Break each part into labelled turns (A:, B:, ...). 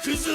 A: What's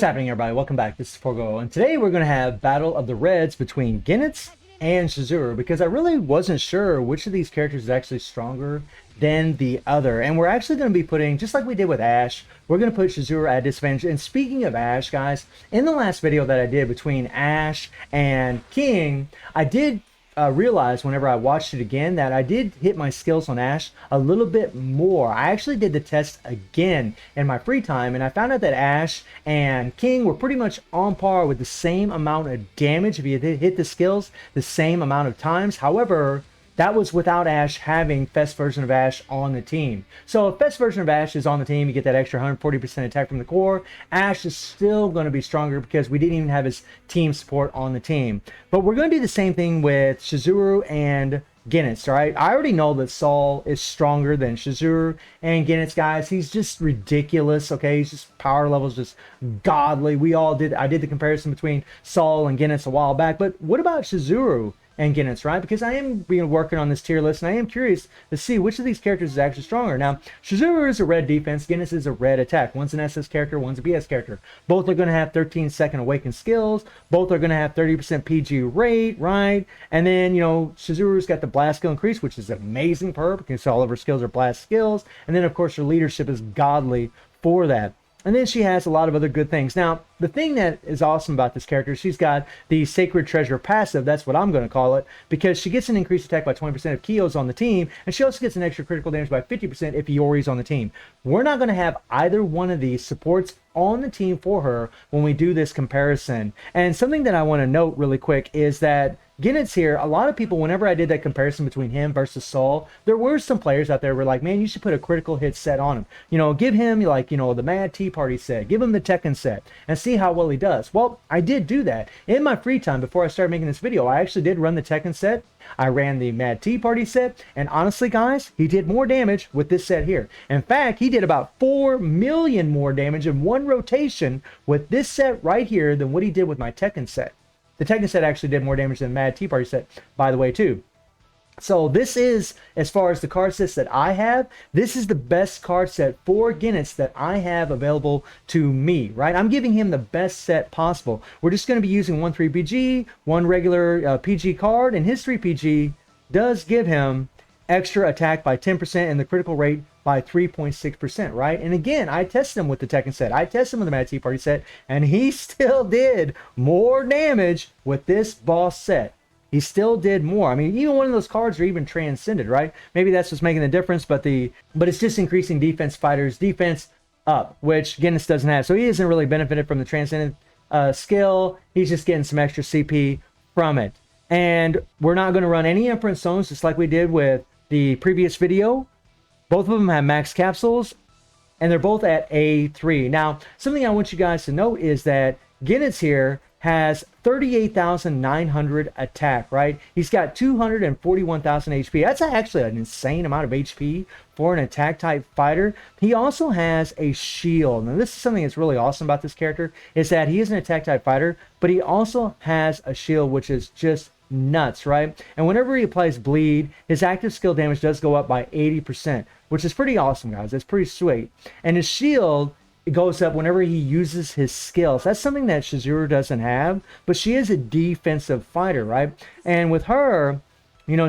A: happening, everybody? Welcome back. This is Forgo, and today we're going to have Battle of the Reds between Goenitz and Shizuru, because I really wasn't sure which of these characters is actually stronger than the other. And we're actually going to be putting, just like we did with Ash, we're going to put Shizuru at disadvantage. And speaking of Ash, guys, in the last video that I did between Ash and King, I did realize whenever I watched it again that I did hit my skills on Ash a little bit more. I actually did the test again in my free time, and I found out that Ash and King were pretty much on par with the same amount of damage if you hit the skills the same amount of times. However, that was without Ash having Fest version of Ash on the team. So if Fest version of Ash is on the team, you get that extra 140% attack from the core. Ash is still going to be stronger because we didn't even have his team support on the team. But we're going to do the same thing with Shizuru and Goenitz, right? I already know that Saul is stronger than Shizuru and Goenitz, guys. He's just ridiculous, okay? He's just power levels just godly. I did the comparison between Saul and Goenitz a while back, but what about Shizuru and Goenitz, right? Because I am working on this tier list, and I am curious to see which of these characters is actually stronger. Now, Shizuru is a red defense, Goenitz is a red attack. One's an SS character, one's a BS character. Both are going to have 13-second awakened skills. Both are going to have 30% PG rate, right? And then, Shizuru's got the blast skill increase, which is amazing for her because all of her skills are blast skills. And then, of course, her leadership is godly for that. And then she has a lot of other good things. Now, the thing that is awesome about this character, she's got the Sacred Treasure passive, that's what I'm going to call it, because she gets an increased attack by 20% if Kyo's on the team, and she also gets an extra critical damage by 50% if Iori's on the team. We're not going to have either one of these supports on the team for her when we do this comparison. And something that I want to note really quick is that Goenitz here, a lot of people, whenever I did that comparison between him versus Saul, there were some players out there who were like, man, you should put a critical hit set on him. Give him, the Mad Tea Party set, give him the Tekken set, and see how well he does. Well, I did do that. In my free time, before I started making this video, I actually did run the Tekken set. I ran the Mad Tea Party set, and honestly, guys, he did more damage with this set here. In fact, he did about 4 million more damage in one rotation with this set right here than what he did with my Tekken set. The Tekken set actually did more damage than the Mad Tea Party set, by the way, too. So this is, as far as the card sets that I have, this is the best card set for Goenitz that I have available to me, right? I'm giving him the best set possible. We're just going to be using one 3PG, one regular PG card, and his 3PG does give him extra attack by 10% and the critical rate by 3.6%, right? And again, I tested him with the Tekken set. I tested him with the Mad Tea Party set, and he still did more damage with this boss set. He still did more. I mean, even one of those cards are even transcended, right? Maybe that's what's making the difference, but it's just increasing defense fighters' defense up, which Goenitz doesn't have. So he isn't really benefited from the transcended skill. He's just getting some extra CP from it. And we're not going to run any Inference Stones, just like we did with the previous video. Both of them have max capsules, and they're both at A3. Now, something I want you guys to note is that Goenitz here has 38,900 attack, right? He's got 241,000 HP. That's actually an insane amount of HP for an attack type fighter. He also has a shield. Now, this is something that's really awesome about this character, is that he is an attack type fighter, but he also has a shield, which is just nuts, right? And whenever he applies bleed, his active skill damage does go up by 80%, which is pretty awesome, guys. That's pretty sweet. And his shield, it goes up whenever he uses his skills. That's something that Shizuru doesn't have, but she is a defensive fighter, right? And with her,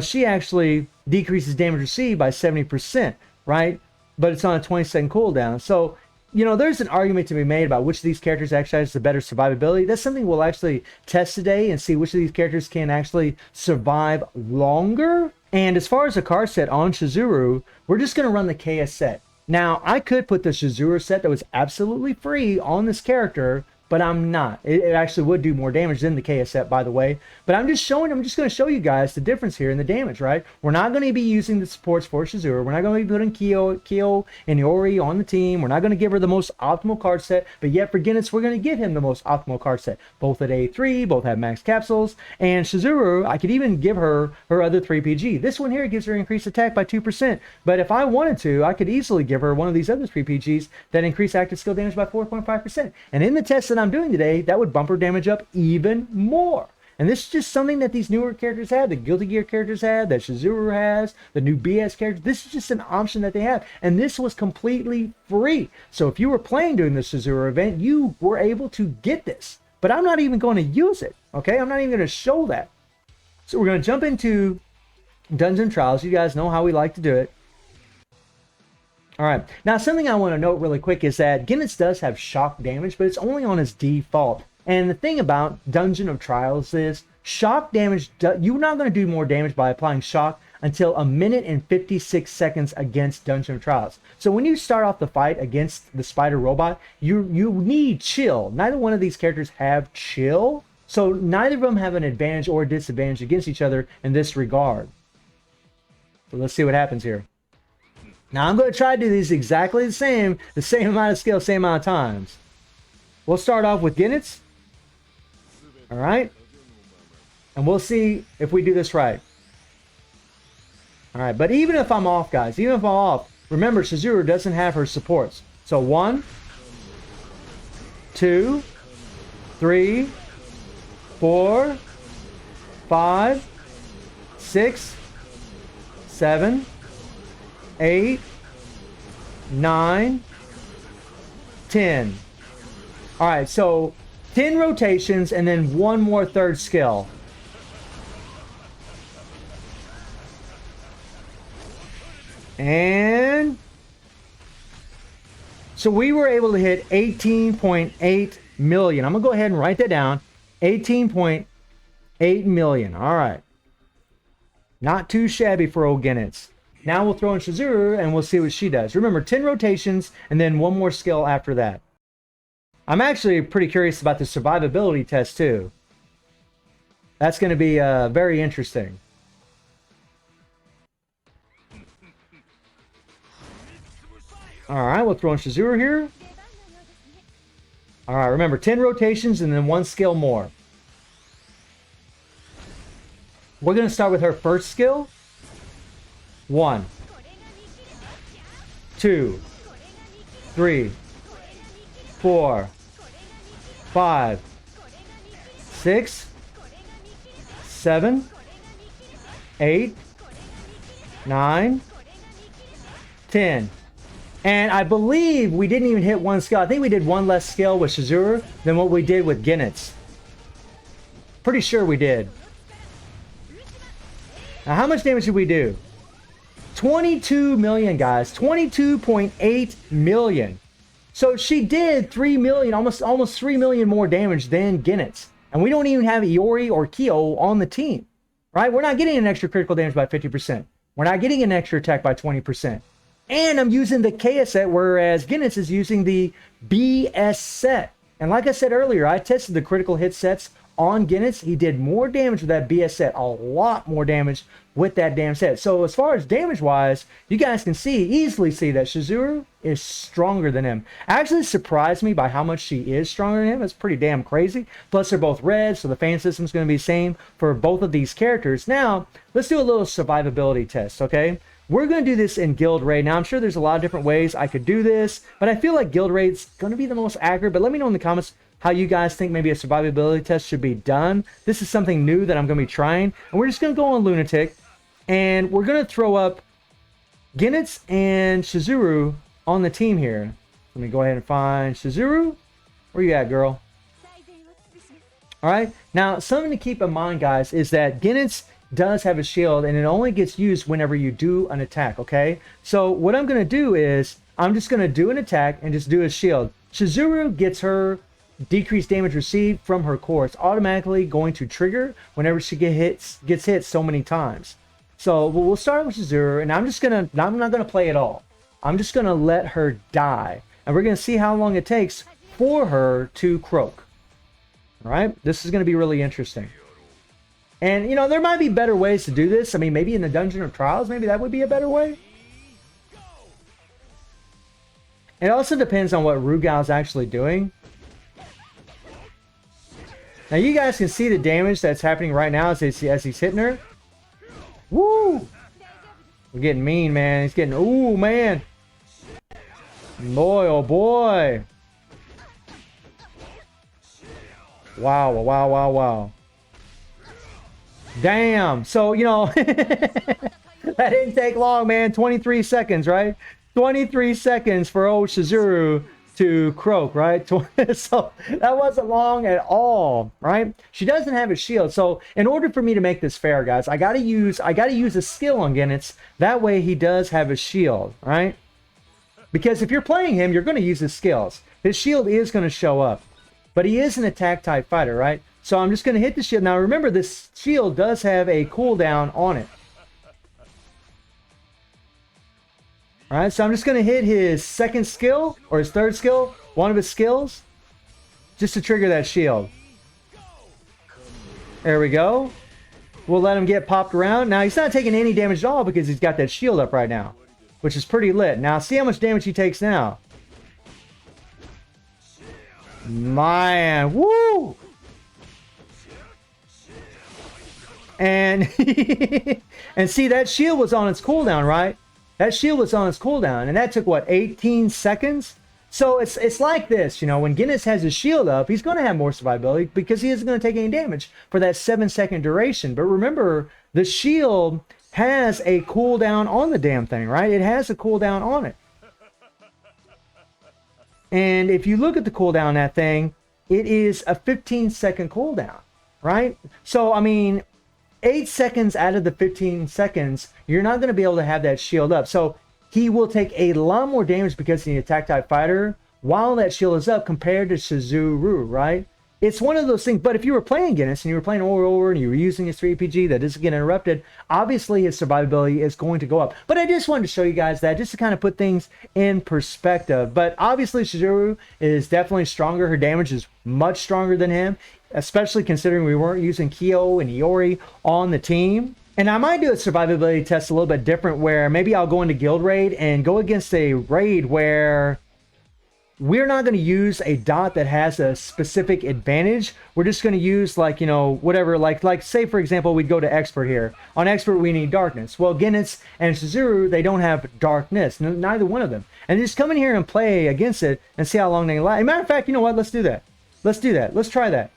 A: she actually decreases damage received by 70%, right? But it's on a 20-second cooldown. So, there's an argument to be made about which of these characters actually has the better survivability. That's something we'll actually test today and see which of these characters can actually survive longer. And as far as the card set on Shizuru, we're just going to run the KS set. Now, I could put the Shizuru set that was absolutely free on this character, but I'm not. It actually would do more damage than the KS set, by the way. But I'm just going to show you guys the difference here in the damage, right? We're not going to be using the supports for Shizuru. We're not going to be putting Kyo and Iori on the team. We're not going to give her the most optimal card set. But yet for Goenitz, we're going to give him the most optimal card set. Both at A3, both have max capsules. And Shizuru, I could even give her other 3PG. This one here gives her increased attack by 2%. But if I wanted to, I could easily give her one of these other 3PGs that increase active skill damage by 4.5%. And in the test that I'm doing today, that would bump her damage up even more. And this is just something that these newer characters had, the Guilty Gear characters had, that Shizuru has, the new BS characters. This is just an option that they have. And this was completely free. So if you were playing during the Shizuru event, you were able to get this. But I'm not even going to use it, okay? I'm not even going to show that. So we're going to jump into Dungeon Trials. You guys know how we like to do it. All right. Now, something I want to note really quick is that Goenitz does have shock damage, but it's only on his default. And the thing about Dungeon of Trials is shock damage, you're not going to do more damage by applying shock until 1 minute and 56 seconds against Dungeon of Trials. So when you start off the fight against the spider robot, you need chill. Neither one of these characters have chill. So neither of them have an advantage or disadvantage against each other in this regard. So let's see what happens here. Now I'm going to try to do these exactly the same amount of skill, same amount of times. We'll start off with Goenitz. All right. And we'll see if we do this right. All right. But even if I'm off, guys, even if I'm off, remember Chizuru doesn't have her supports. So 1, 2, 3, 4, 5, 6, 7, 8, 9, 10. All right, so 10 rotations and then one more third skill. And so we were able to hit 18.8 million. I'm going to go ahead and write that down. 18.8 million. All right. Not too shabby for old Goenitz. Now we'll throw in Shizuru and we'll see what she does. Remember, 10 rotations and then one more skill after that. I'm actually pretty curious about the survivability test too. That's going to be very interesting. All right, we'll throw in Shizuru here. All right, remember 10 rotations and then one skill more. We're going to start with her first skill. 1, 2, 3, 4, 5, 6, 7, 8, 9, 10. And I believe we didn't even hit one skill. I think we did one less skill with Shizuru than what we did with Goenitz. Pretty sure we did. Now, how much damage did we do? 22 million, guys. 22.8 million. So she did 3 million, almost 3 million more damage than Goenitz. And we don't even have Iori or Kyo on the team. Right? We're not getting an extra critical damage by 50%. We're not getting an extra attack by 20%. And I'm using the KS set, whereas Goenitz is using the BS set. And like I said earlier, I tested the critical hit sets on Goenitz. He did more damage with that BS set, a lot more damage with that damn set. So as far as damage wise, you guys can easily see that Shizuru is stronger than him. Actually surprised me by how much she is stronger than him. It's pretty damn crazy. Plus they're both red, so the fan system is going to be the same for both of these characters. Now let's do a little survivability test, okay? We're going to do this in Guild Raid. Now, I'm sure there's a lot of different ways I could do this, but I feel like Guild Raid's going to be the most accurate. But let me know in the comments how you guys think maybe a survivability test should be done. This is something new that I'm going to be trying. And we're just going to go on Lunatic, and we're going to throw up Goenitz and Shizuru on the team here. Let me go ahead and find Shizuru. Where you at, girl? All right. Now, something to keep in mind, guys, is that Goenitz does have a shield, and it only gets used whenever you do an attack, okay? So what I'm going to do is I'm just going to do an attack and just do a shield. Shizuru gets her decreased damage received from her core. It's automatically going to trigger whenever she gets hit so many times. So we'll start with Shizuru, and I'm not going to play at all. I'm just going to let her die, and we're going to see how long it takes for her to croak. All right? This is going to be really interesting. And, you know, there might be better ways to do this. I mean, maybe in the Dungeon of Trials, maybe that would be a better way. It also depends on what Rugal's actually doing. Now, you guys can see the damage that's happening right now as he's hitting her. Woo! We're getting mean, man. He's getting... Ooh, man. Boy, oh, boy. Wow, wow, wow, wow. Damn. So, you know, that didn't take long, man. 23 seconds, right? 23 seconds for old Shizuru to croak, right? So that wasn't long at all, right? She doesn't have a shield. So in order for me to make this fair, guys, I gotta use a skill on Goenitz. That way he does have a shield, right? Because if you're playing him, you're gonna use his skills. His shield is gonna show up. But he is an attack type fighter, right? So I'm just gonna hit the shield. Now remember, this shield does have a cooldown on it. Alright, so I'm just going to hit his second skill, or his third skill, one of his skills, just to trigger that shield. There we go. We'll let him get popped around. Now, he's not taking any damage at all because he's got that shield up right now, which is pretty lit. Now, see how much damage he takes now. Man, woo! And, and see, that shield was on its cooldown, right? That shield was on its cooldown, and that took, what, 18 seconds? So it's like this, you know, when Goenitz has his shield up, he's going to have more survivability because he isn't going to take any damage for that 7-second duration. But remember, the shield has a cooldown on the damn thing, right? It has a cooldown on it. And if you look at the cooldown on that thing, it is a 15-second cooldown, right? So, I mean, 8 seconds out of the 15 seconds, you're not going to be able to have that shield up. So he will take a lot more damage because he's an attack type fighter while that shield is up compared to Shizuru, right? It's one of those things. But if you were playing Goenitz and you were playing over and you were using his 3PG that doesn't get interrupted, obviously his survivability is going to go up. But I just wanted to show you guys that just to kind of put things in perspective. But obviously Shizuru is definitely stronger. Her damage is much stronger than him, especially considering we weren't using Kyo and Iori on the team. And I might do a survivability test a little bit different where maybe I'll go into guild raid and go against a raid where we're not going to use a dot that has a specific advantage. We're just going to use, like, you know, whatever, like say for example, we'd go to expert here. On expert we need darkness. Well, Goenitz and Shizuru, they don't have darkness, neither one of them. And just come in here and play against it and see how long they last. As a matter of fact, you know what, let's do that. Let's do that. Let's try that.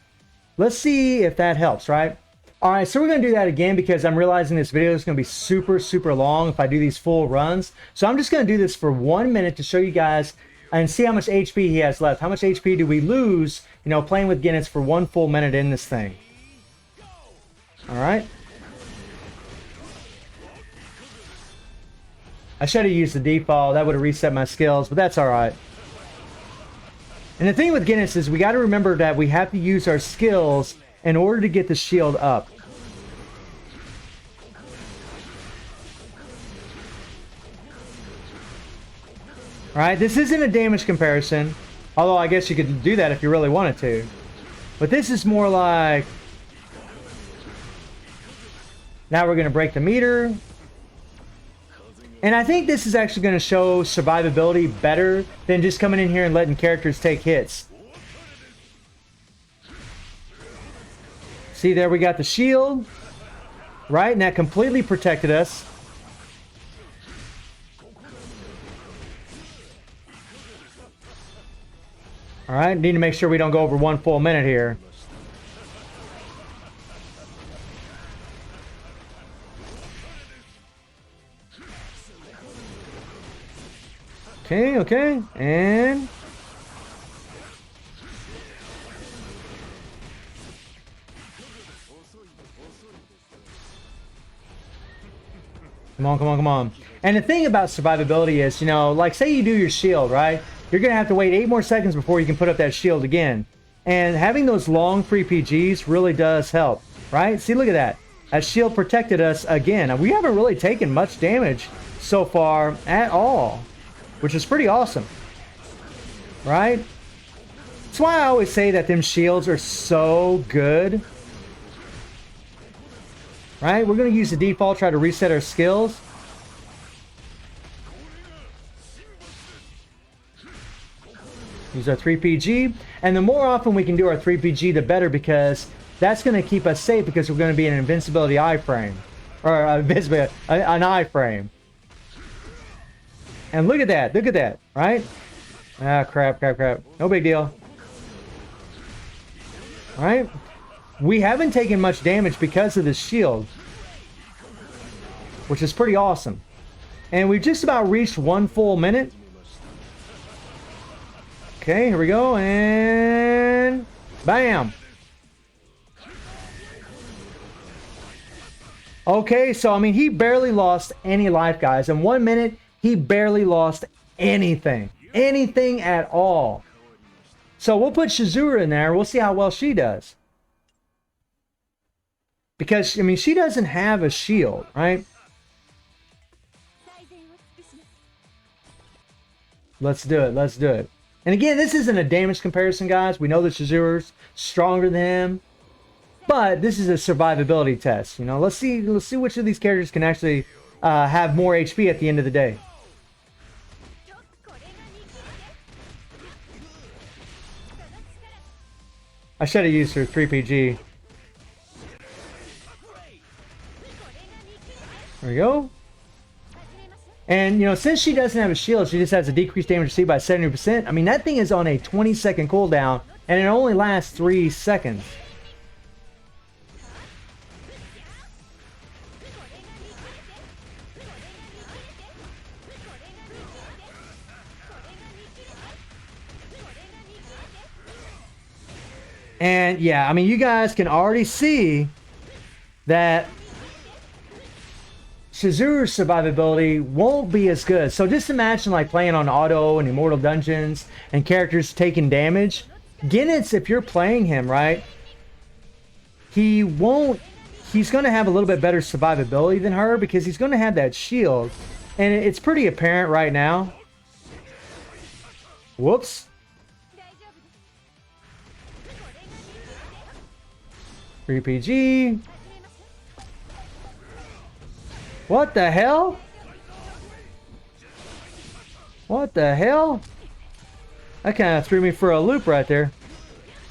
A: Let's see if that helps, right? All right, so we're going to do that again because I'm realizing this video is going to be super, super long if I do these full runs. So I'm just going to do this for 1 minute to show you guys and see how much HP he has left. How much HP do we lose, you know, playing with Goenitz for 1 full minute in this thing? All right. I should have used the default. That would have reset my skills, but that's all right. And the thing with Goenitz is we got to remember that we have to use our skills in order to get the shield up. Alright, this isn't a damage comparison, although I guess you could do that if you really wanted to. But this is more like... Now we're going to break the meter. And I think this is actually going to show survivability better than just coming in here and letting characters take hits. See, there we got the shield, right? And that completely protected us. All right, need to make sure we don't go over 1 full minute here. Okay, okay, and... Come on, come on, come on. And the thing about survivability is, you know, like say you do your shield, right? You're going to have to wait 8 more seconds before you can put up that shield again. And having those long free PGs really does help, right? See, look at that. That shield protected us again. And we haven't really taken much damage so far at all, which is pretty awesome, right? That's why I always say that them shields are so good. Right? We're going to use the default, try to reset our skills. Use our 3PG. And the more often we can do our 3PG, the better, because that's going to keep us safe because we're going to be in an invincibility iframe. Or an iframe. And look at that. Look at that. Right? Ah, crap, crap, crap. No big deal. Alright? we haven't taken much damage because of the shield, which is pretty awesome. And we've just about reached 1 full minute. Okay, here we go, and bam. Okay, so I mean, he barely lost any life, guys. In 1 minute, he barely lost anything. Anything at all. So we'll put Shizuru in there. We'll see how well she does. Because, I mean, she doesn't have a shield, right? Let's do it. Let's do it. And again, this isn't a damage comparison, guys. We know that Shizuru's stronger than him. But this is a survivability test. You know, let's see which of these characters can actually have more HP at the end of the day. I should have used her 3PG. There we go. And, you know, since she doesn't have a shield, she just has a decreased damage received by 70%. I mean, that thing is on a 20-second cooldown, and it only lasts 3 seconds. And, yeah, I mean, you guys can already see that Shizuru's survivability won't be as good. So just imagine like playing on auto and immortal dungeons and characters taking damage. Goenitz, if you're playing him, right, he's going to have a little bit better survivability than her because he's going to have that shield. And it's pretty apparent right now. Whoops. RPG. What the hell? What the hell? That kind of threw me for a loop right there.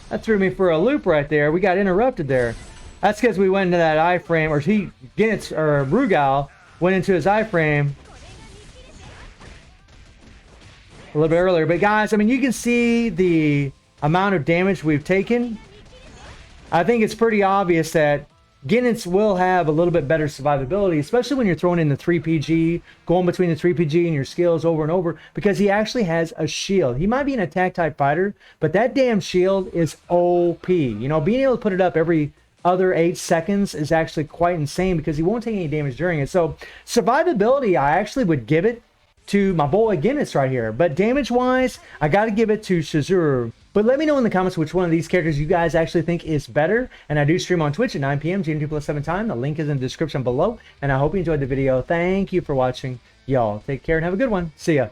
A: That threw me for a loop right there. We got interrupted there. That's because we went into that iframe, or Goenitz, or Rugal went into his iframe a little bit earlier. But guys, I mean, you can see the amount of damage we've taken. I think it's pretty obvious that Goenitz will have a little bit better survivability, especially when you're throwing in the 3PG, going between the 3PG and your skills over and over, because he actually has a shield. He might be an attack type fighter, but that damn shield is OP. You know, being able to put it up every other 8 seconds is actually quite insane because he won't take any damage during it. So survivability, I actually would give it to my boy Goenitz right here. But damage-wise, I got to give it to Shizuru. But let me know in the comments which one of these characters you guys actually think is better. And I do stream on Twitch at 9 p.m. GMT+7 time. The link is in the description below. And I hope you enjoyed the video. Thank you for watching. Y'all take care and have a good one. See ya.